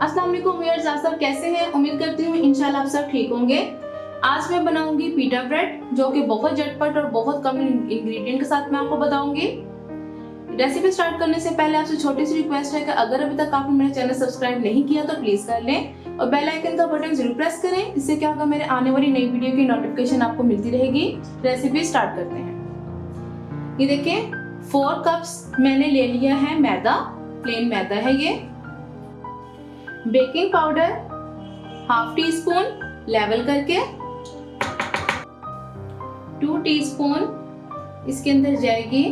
अस्सलाम वालेकुम व्यूअर्स, आप सब कैसे हैं? उम्मीद करती हूँ इंशाल्लाह आप सब ठीक होंगे। आज मैं बनाऊंगी पीटा ब्रेड, जो कि बहुत झटपट और बहुत कम इंग्रेडिएंट के साथ मैं आपको बताऊंगी। रेसिपी स्टार्ट करने से पहले आपसे छोटी सी रिक्वेस्ट है कि अगर अभी तक आपने मेरा चैनल सब्सक्राइब नहीं किया तो प्लीज कर लें और बेल आइकन का बटन जरूर प्रेस करें। इससे क्या होगा, मेरे आने वाली नई वीडियो की नोटिफिकेशन आपको मिलती रहेगी। रेसिपी स्टार्ट करते हैं। ये देखिए 4 कप्स मैंने ले लिया है मैदा, प्लेन मैदा है ये। Baking powder half tea spoon level करके, 2 टीस्पून इसके अंदर जाएगी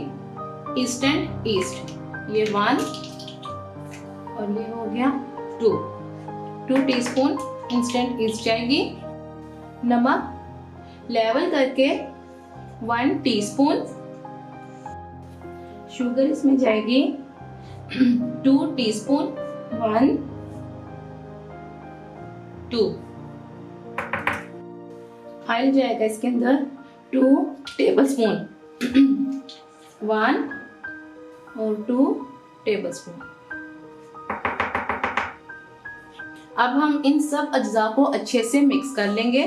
इंस्टेंट ईस्ट, ये 1 और ये हो गया 2 टीस्पून इंस्टेंट ईस्ट जाएगी। नमक लेवल करके 1 टीस्पून। शुगर इसमें जाएगी 2 टीस्पून, 1 2। ऑयल जाएगा इसके अंदर 2 टेबलस्पून, 1 और 2 टेबलस्पून। अब हम इन सब अज्जा को अच्छे से मिक्स कर लेंगे।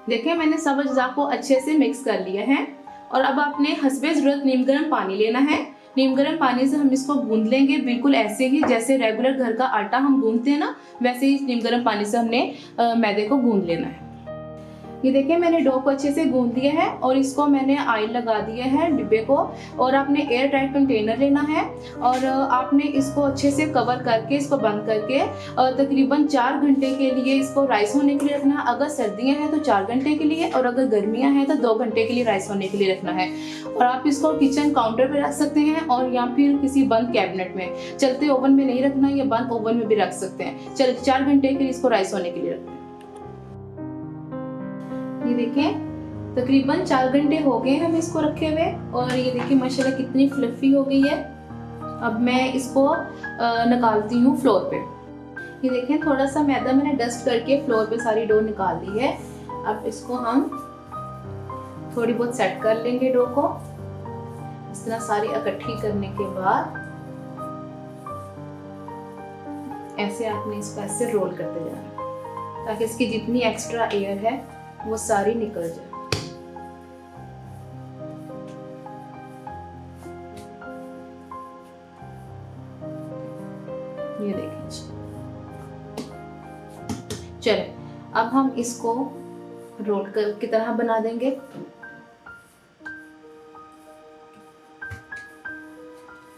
देखिए मैंने सब अज्जा को अच्छे से मिक्स कर लिया है और अब आपने हस्बे ज़रूरत नीम गर्म पानी लेना है। नीम गर्म पानी से हम इसको गूंद लेंगे, बिल्कुल ऐसे ही जैसे रेगुलर घर का आटा हम गूंदते हैं ना, वैसे ही नीम गर्म पानी से हमने मैदे को गूंद लेना है। ये देखिए मैंने डो को अच्छे से गूंद लिया है और इसको मैंने ऑयल लगा दिया है डिब्बे को, और आपने एयर टाइट कंटेनर लेना है और आपने इसको अच्छे से कवर करके इसको बंद करके तकरीबन 4 घंटे के लिए इसको राइस होने के लिए रखना है। अगर सर्दियां हैं तो 4 घंटे के लिए और अगर गर्मियां हैं तो 2 घंटे के लिए राइस होने के लिए रखना है। और आप इसको किचन काउंटर पे रख सकते हैं और या फिर किसी बंद कैबिनेट में, चलते ओवन में नहीं रखना, या बंद ओवन में भी रख सकते हैं। 4 घंटे के लिए इसको राइस होने के लिए रखना है। ये देखें तकरीबन 4 घंटे हो गए हम इसको रखे हुए और ये देखिए माशाल्लाह कितनी फ्लफी हो गई है। अब मैं इसको निकालती हूँ फ्लोर पे। ये देखें थोड़ा सा मैदा मैंने डस्ट करके फ्लोर पे सारी डो निकाल ली है। अब इसको हम थोड़ी बहुत सेट कर लेंगे डो को। इस तरह सारी इकट्ठी करने के बाद ऐसे आपने इसको ऐसे रोल करते जाना ताकि इसकी जितनी एक्स्ट्रा एयर है वो सारी निकल जाए। ये देखिए, चले अब हम इसको रोल कर की तरह बना देंगे।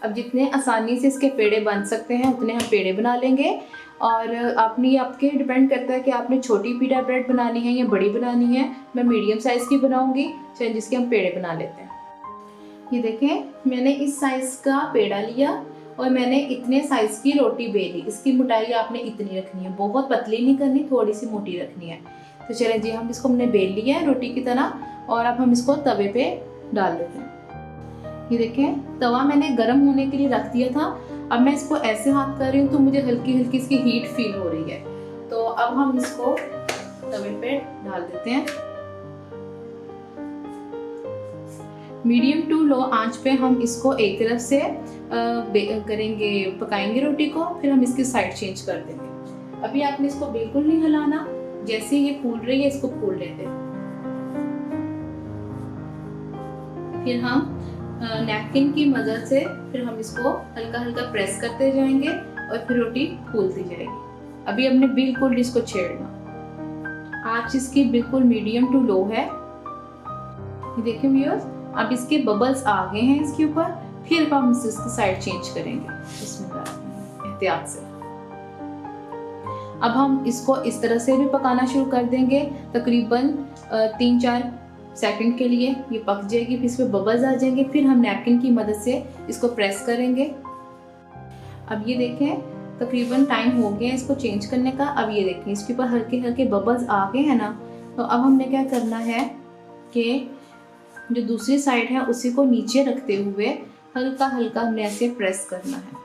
अब जितने आसानी से इसके पेड़े बन सकते हैं उतने हम पेड़े बना लेंगे। और आपने आपके डिपेंड करता है कि आपने छोटी पीटा ब्रेड बनानी है या बड़ी बनानी है। मैं मीडियम साइज़ की बनाऊंगी, चलिए जिसके हम पेड़े बना लेते हैं। ये देखें मैंने इस साइज़ का पेड़ा लिया और मैंने इतने साइज़ की रोटी बेली। इसकी मोटाई आपने इतनी रखनी है, बहुत पतली नहीं करनी, थोड़ी सी मोटी रखनी है। तो चलें जी, हम इसको हमने बेल लिया है रोटी की तरह और अब हम इसको तवे पे डाल देते हैं। ये देखें तवा मैंने गर्म होने के लिए रख दिया था। अब मैं इसको ऐसे हाथ कर रही हूँ तो मुझे हल्की हल्की इसकी हीट फील हो रही है। तो अब हम इसको तवे पे डाल देते हैं। मीडियम टू लो आंच पे हम इसको एक तरफ से करेंगे, पकाएंगे रोटी को, फिर हम इसकी साइड चेंज कर देंगे। अभी आपने इसको बिल्कुल नहीं हिलाना, जैसे ये फूल रही है इसको फूल लेते हैं। फिर हम नैपकिन की मदद से फिर हम इसको हल्का हल्का प्रेस करते जाएंगे और फिर रोटी फूलती जाएगी। अभी हमने बिल्कुल इसको छेड़ना, आंच इसकी बिल्कुल मीडियम टू लो है। ये देखिए व्यूअर्स, अब इसके बबल्स आ गए हैं इसके ऊपर, फिर हम इसकी साइड चेंज करेंगे इसमें एहतियात से। अब हम इसको इस तरह से भी पकाना शुरू कर देंगे। तकरीबन 3-4 सेकंड के लिए ये पक जाएगी, फिर इसमें बबल्स आ जाएंगे, फिर हम नैपकिन की मदद से इसको प्रेस करेंगे। अब ये देखें तकरीबन टाइम हो गया इसको चेंज करने का। अब ये देखें इसके ऊपर हल्के हल्के बबल्स आ गए हैं ना। तो अब हमने क्या करना है कि जो दूसरी साइड है उसी को नीचे रखते हुए हल्का हल्का हमने ऐसे प्रेस करना है।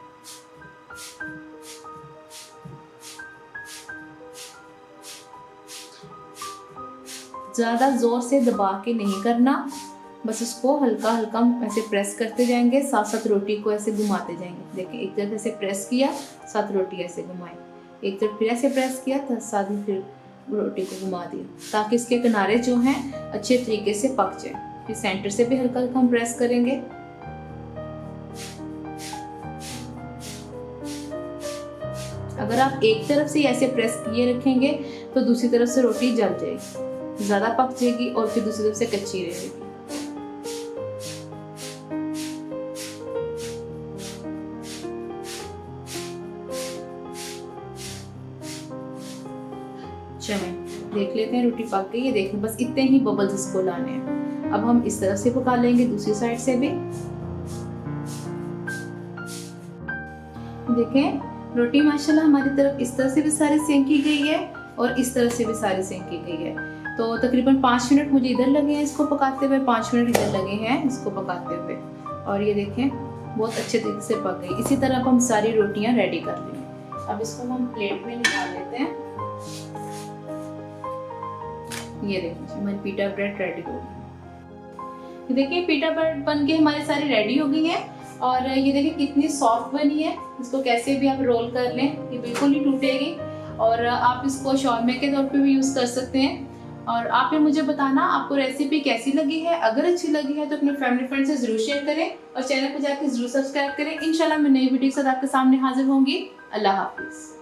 ज़्यादा ज़ोर से दबा के नहीं करना, बस इसको हल्का हल्का ऐसे प्रेस करते जाएंगे, साथ साथ रोटी को ऐसे घुमाते जाएंगे। देखिए एक तरफ ऐसे प्रेस किया, साथ रोटी ऐसे घुमाई। एक तरफ फिर ऐसे प्रेस किया था, साथ में फिर रोटी को घुमा दिया ताकि इसके किनारे जो हैं अच्छे तरीके से पक जाए। फिर सेंटर से भी हल्का हल्का हम प्रेस करेंगे। अगर आप एक तरफ से ऐसे प्रेस किए रखेंगे तो दूसरी तरफ से रोटी जल जाएगी, ज़्यादा पक जाएगी और फिर दूसरी तरफ से कच्ची रहेगी। चलें देख लेते हैं रोटी पक गई है। देखें बस इतने ही बबल्स इसको लाने हैं। अब हम इस तरफ से पका लेंगे, दूसरी साइड से भी। देखें रोटी माशाल्लाह हमारी तरफ इस तरह से भी सारी सेंकी गई है और इस तरह से भी सारी सेंकी गई है। तो तकरीबन 5 मिनट मुझे इधर लगे हैं इसको पकाते हुए, 5 मिनट इधर लगे हैं इसको पकाते हुए। और ये देखें बहुत अच्छे तरीके से पक गई। इसी तरह हम सारी रोटियां रेडी कर लेंगे। अब इसको हम प्लेट में निकाल लेते हैं। ये देखिए हमारी पीटा ब्रेड रेडी हो गई। देखिए पीटा ब्रेड बन के हमारी सारी रेडी हो गई है। और ये देखिए कितनी सॉफ्ट बनी है। इसको कैसे भी आप रोल कर लें, ये बिल्कुल नहीं टूटेगी। और आप इसको शौरमे के तौर पे भी यूज़ कर सकते हैं। और आप ये मुझे बताना आपको रेसिपी कैसी लगी है। अगर अच्छी लगी है तो अपने फैमिली फ्रेंड से ज़रूर शेयर करें और चैनल को जाकर ज़रूर सब्सक्राइब करें। इंशाल्लाह मैं नई वीडियो के साथ आपके सामने हाजिर होंगी। अल्लाह हाफिज़।